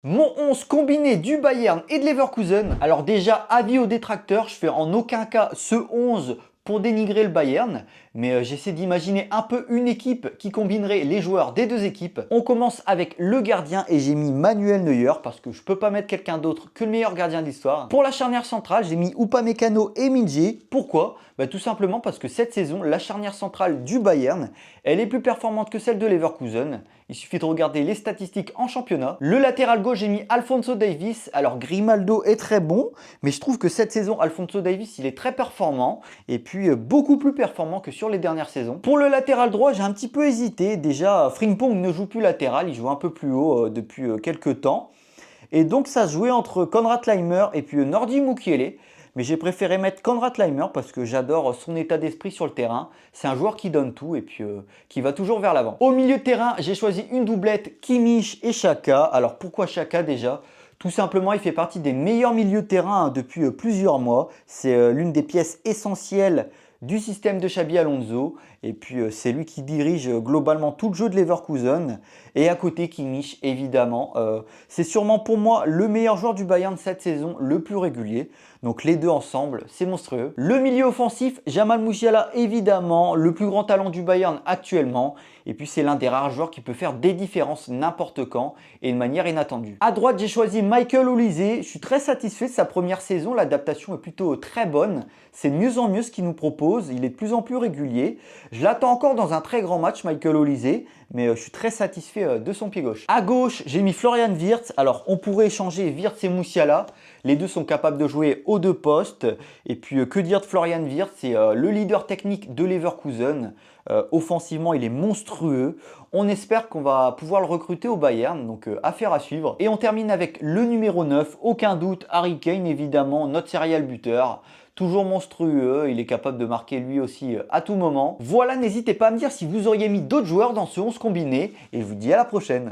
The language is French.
Mon 11 combiné du Bayern et de Leverkusen. Alors déjà, avis aux détracteurs, je fais en aucun cas ce 11 pour dénigrer le Bayern, mais j'essaie d'imaginer un peu une équipe qui combinerait les joueurs des deux équipes. On commence avec le gardien et j'ai mis Manuel Neuer parce que je peux pas mettre quelqu'un d'autre que le meilleur gardien de l'histoire. Pour la charnière centrale, j'ai mis Upamecano et Minji. Pourquoi? Tout simplement parce que cette saison, la charnière centrale du Bayern, elle est plus performante que celle de Leverkusen. Il suffit de regarder les statistiques en championnat. Le latéral gauche, j'ai mis Alphonso Davies. Alors Grimaldo est très bon, mais je trouve que cette saison, Alphonso Davies, il est très performant. Et puis beaucoup plus performant que sur les dernières saisons. Pour le latéral droit, j'ai un petit peu hésité. Déjà, Frimpong ne joue plus latéral, il joue un peu plus haut depuis quelques temps. Et donc ça se jouait entre Konrad Laimer et puis Nordi Mukiele. Mais j'ai préféré mettre Konrad Laimer parce que j'adore son état d'esprit sur le terrain. C'est un joueur qui donne tout et puis qui va toujours vers l'avant. Au milieu de terrain, j'ai choisi une doublette Kimmich et Xhaka. Alors pourquoi Xhaka déjà? Tout simplement, il fait partie des meilleurs milieux de terrain depuis plusieurs mois. C'est l'une des pièces essentielles du système de Xabi Alonso. Et puis c'est lui qui dirige globalement tout le jeu de Leverkusen. Et à côté, Kimmich, évidemment. C'est sûrement pour moi le meilleur joueur du Bayern de cette saison, le plus régulier. Donc les deux ensemble, c'est monstrueux. Le milieu offensif, Jamal Musiala, évidemment, le plus grand talent du Bayern actuellement. Et puis c'est l'un des rares joueurs qui peut faire des différences n'importe quand et de manière inattendue. À droite, j'ai choisi Michael Olise. Je suis très satisfait de sa première saison. L'adaptation est plutôt très bonne. C'est de mieux en mieux ce qu'il nous propose. Il est de plus en plus régulier. Je l'attends encore dans un très grand match, Michael Olise, mais je suis très satisfait de son pied gauche. À gauche, j'ai mis Florian Wirtz. Alors, on pourrait échanger Wirtz et Musiala. Les deux sont capables de jouer aux deux postes. Et puis, que dire de Florian Wirtz? C'est le leader technique de Leverkusen. Offensivement, il est monstrueux. On espère qu'on va pouvoir le recruter au Bayern, donc affaire à suivre. Et on termine avec le numéro 9, aucun doute, Harry Kane, évidemment, notre serial buteur. Toujours monstrueux, il est capable de marquer lui aussi à tout moment. Voilà, n'hésitez pas à me dire si vous auriez mis d'autres joueurs dans ce 11 combiné. Et je vous dis à la prochaine.